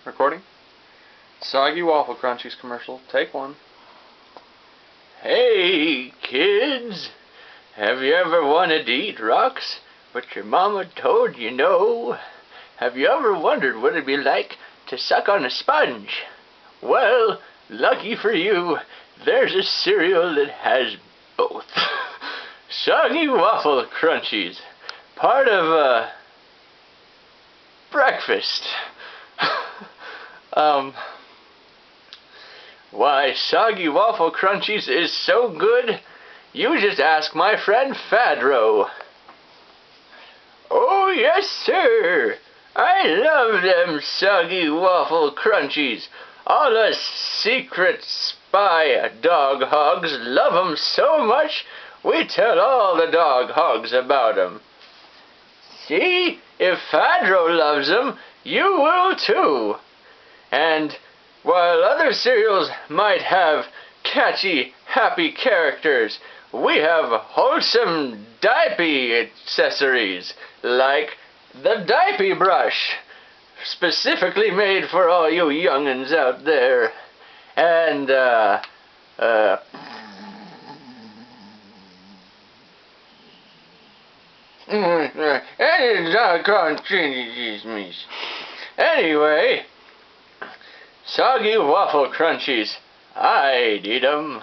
Recording. Soggy Waffle Crunchies commercial. Take one. Hey, kids! Have you ever wanted to eat rocks, but your mama told you no? Have you ever wondered what it'd be like to suck on a sponge? Well, lucky for you, there's a cereal that has both. Soggy Waffle Crunchies. Part of, breakfast. Why Soggy Waffle Crunchies is so good, you just ask my friend Fadro. Oh yes, sir. I love them Soggy Waffle Crunchies. All us secret spy dog hogs love 'em so much, we tell all the dog hogs about 'em. See, if Fadro loves 'em, you will too. And while other cereals might have catchy, happy characters, we have wholesome diaper accessories, like the diaper brush, specifically made for all you young'uns out there. And, anyway, Soggy Waffle Crunchies, I'd eat 'em.